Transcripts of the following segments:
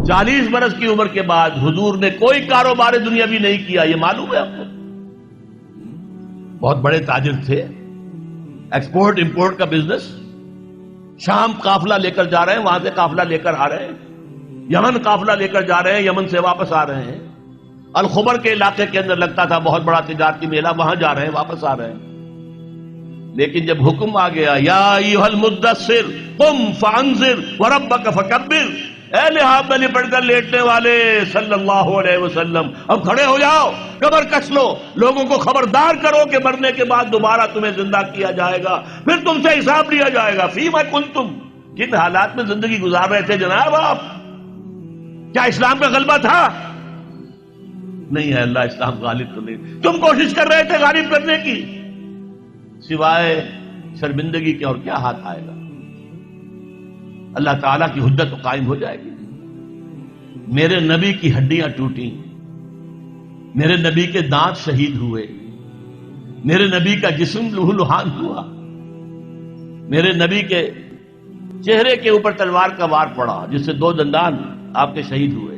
40 برس کی عمر کے بعد حضور نے کوئی کاروبار دنیاوی نہیں کیا، یہ معلوم ہے آپ کو؟ بہت بڑے تاجر تھے، ایکسپورٹ امپورٹ کا بزنس، شام قافلہ لے کر جا رہے ہیں، وہاں سے قافلہ لے کر آ رہے ہیں، یمن قافلہ لے کر جا رہے ہیں، یمن سے واپس آ رہے ہیں، الخبر کے علاقے کے اندر لگتا تھا بہت بڑا تجارتی میلہ، وہاں جا رہے ہیں، واپس آ رہے ہیں۔ لیکن جب حکم آ گیا یا ایھا المدثر قم فانذر وربک فکبر، اے لحاف میں لپٹ کر لیٹنے والے صلی اللہ علیہ وسلم، اب کھڑے ہو جاؤ، کمر کس لو، لوگوں کو خبردار کرو کہ مرنے کے بعد دوبارہ تمہیں زندہ کیا جائے گا، پھر تم سے حساب لیا جائے گا۔ فیما کنتم، کن حالات میں زندگی گزار رہے تھے جناب آپ؟ کیا اسلام کا غلبہ تھا؟ نہیں ہے، اللہ اسلام غالب تو نہیں، تم کوشش کر رہے تھے غالب کرنے کی، سوائے شرمندگی کے اور کیا ہاتھ آئے گا؟ اللہ تعالیٰ کی حجت قائم ہو جائے گی۔ میرے نبی کی ہڈیاں ٹوٹیں، میرے نبی کے دانت شہید ہوئے، میرے نبی کا جسم لہو لہان ہوا، میرے نبی کے چہرے کے اوپر تلوار کا وار پڑا جس سے 2 دندان آپ کے شہید ہوئے،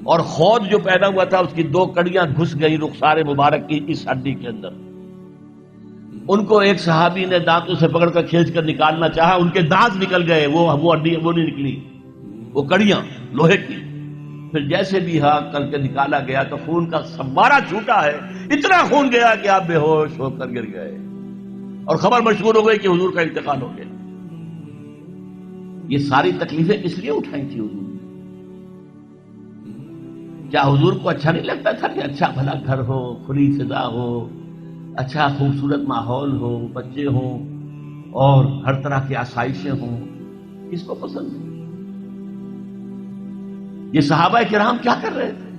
اور خود جو پیدا ہوا تھا اس کی 2 کڑیاں گھس گئی رخسار مبارک کی اس ہڈی کے اندر۔ ان کو ایک صحابی نے دانتوں سے پکڑ کر کھینچ کر نکالنا چاہا، ان کے دانت نکل گئے، وہ ہڈی وہ نہیں نکلی، وہ کڑیاں لوہے کی۔ پھر جیسے بھی کر کے نکالا گیا تو خون کا فوارہ چھوٹا ہے، اتنا خون گیا کہ آپ بے ہوش ہو کر گر گئے، اور خبر مشہور ہو گئی کہ حضور کا انتقال ہو گیا۔ یہ ساری تکلیفیں کس لیے اٹھائی تھی حضور نے؟ کیا حضور کو اچھا نہیں لگتا تھا کہ اچھا بھلا گھر ہو، کھلی فضا ہو، اچھا خوبصورت ماحول ہو، بچے ہوں اور ہر طرح کی آسائشیں ہوں؟ کس کو پسند ہے؟ یہ صحابہ کرام کیا کر رہے تھے؟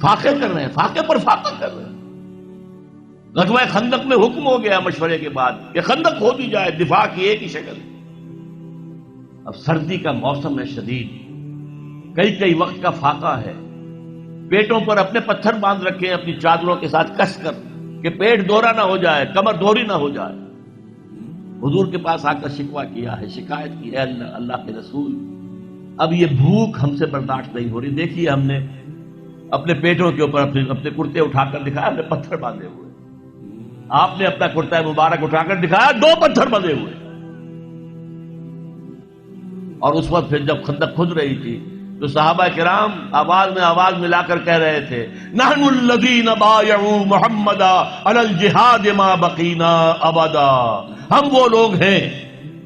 فاقے کر رہے ہیں، فاقے پر فاقہ کر رہے ہیں۔ غزوہ خندق میں حکم ہو گیا مشورے کے بعد کہ خندق ہو دی جائے، دفاع کی ایک ہی شکل۔ اب سردی کا موسم ہے شدید، کئی وقت کا فاقہ ہے، پیٹوں پر اپنے پتھر باندھ رکھے ہیں اپنی چادروں کے ساتھ کس کر کہ پیٹ دورا نہ ہو جائے، کمر دوری نہ ہو جائے۔ حضور کے پاس آ کر شکوہ کیا ہے، شکایت کی ہے، اللہ کے رسول اب یہ بھوک ہم سے برداشت نہیں ہو رہی، دیکھیے ہم نے اپنے پیٹوں کے اوپر اپنے کرتے اٹھا کر دکھایا، ہم نے پتھر باندھے ہوئے، آپ نے اپنا کرتا مبارک اٹھا کر دکھایا، 2 پتھر بندھے ہوئے۔ اور اس وقت پھر جب خندق کھد رہی تھی تو صحابہ کرام آواز میں آواز ملا کر کہہ رہے تھے، نحن الذین بایعوا محمدا علی الجہاد ما بقینا ابدا، ہم وہ لوگ ہیں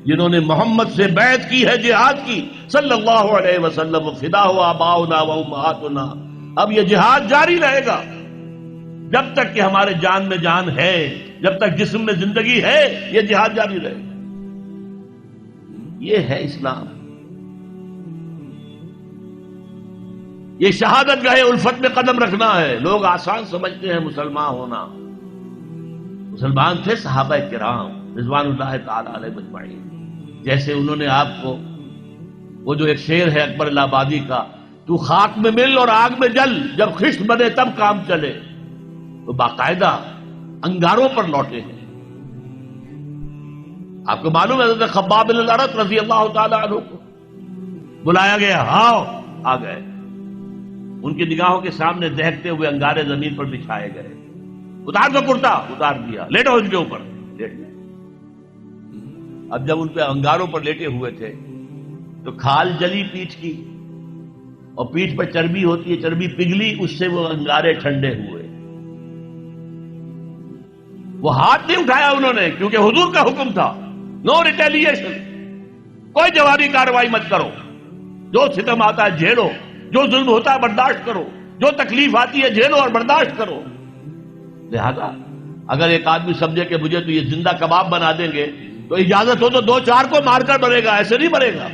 جنہوں نے محمد سے بیعت کی ہے جہاد کی صلی اللہ علیہ وسلم، فدا ہو آباؤنا و امہاتنا، اب یہ جہاد جاری رہے گا جب تک کہ ہمارے جان میں جان ہے، جب تک جسم میں زندگی ہے، یہ جہاد جاری رہے گا۔ یہ ہے اسلام، یہ شہادت گاہ الفت میں قدم رکھنا ہے۔ لوگ آسان سمجھتے ہیں مسلمان ہونا، مسلمان تھے صحابہ کرام رضوان اللہ تعالی علیہ مجمعین، جیسے انہوں نے آپ کو وہ جو ایک شعر ہے اکبر الہ آبادی کا، تو خاک میں مل اور آگ میں جل، جب خشت بنے تب کام چلے، تو باقاعدہ انگاروں پر لوٹے ہیں۔ آپ کو معلوم ہے حضرت خباب بن الارت رضی اللہ تعالی عنہ کو بلایا گیا، آؤ، آ گئے، ان کی نگاہوں کے سامنے دہکتے ہوئے انگارے زمین پر بچھائے گئے، اتار دو کرتا، اتار دیا، لیٹو ان کے اوپر، لیٹ گئے۔ اب جب ان پہ انگاروں پر لیٹے ہوئے تھے تو کھال جلی پیٹھ کی، اور پیٹھ پر چربی ہوتی ہے، چربی پگھلی، اس سے وہ انگارے ٹھنڈے ہوئے۔ وہ ہاتھ نہیں اٹھایا انہوں نے، کیونکہ حضور کا حکم تھا، نو ریٹیلیشن، کوئی جوابی کارروائی مت کرو، جو ستم آتا ہے جھیلو، جو ظلم ہوتا ہے برداشت کرو، جو تکلیف آتی ہے جھیلو اور برداشت کرو۔ لہذا اگر ایک آدمی سمجھے کہ مجھے تو یہ زندہ کباب بنا دیں گے تو اجازت ہو تو 2-4 کو مار کر مرے گا، ایسے نہیں مرے گا۔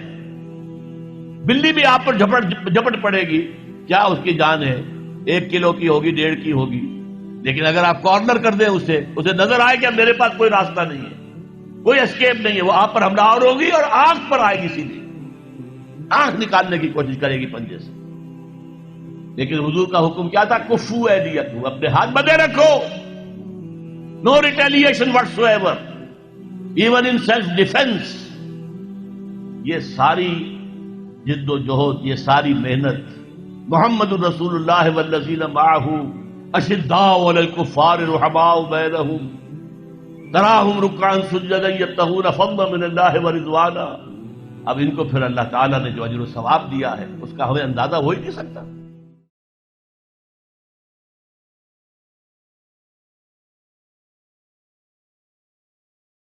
بلی بھی آپ پر جھپٹ پڑے گی، کیا اس کی جان ہے، 1 کلو کی ہوگی، 1.5 کی ہوگی، لیکن اگر آپ کارنر کر دیں اسے نظر آئے کہ اب میرے پاس کوئی راستہ نہیں ہے، کوئی اسکیپ نہیں ہے، وہ آپ پر حملہ آور ہوگی اور آنکھ پر آئے گی، سیدھی آنکھ نکالنے کی کوشش کرے گی پنجے سے۔ لیکن حضور کا حکم کیا تھا؟ کفو ایدیکم، اپنے ہاتھ بندھے رکھو، no retaliation whatsoever, even in self defence. یہ ساری جد و جہد، یہ ساری محنت، محمد الرسول اللہ والذین معہ اشداء علی الکفار رحماء بینہم تراہم رکعا سجدا یبتغون فضلا من اللہ ورضوانا. اب ان کو پھر اللہ تعالیٰ نے جو اجر و ثواب دیا ہے اس کا ہمیں اندازہ ہو ہی نہیں سکتا.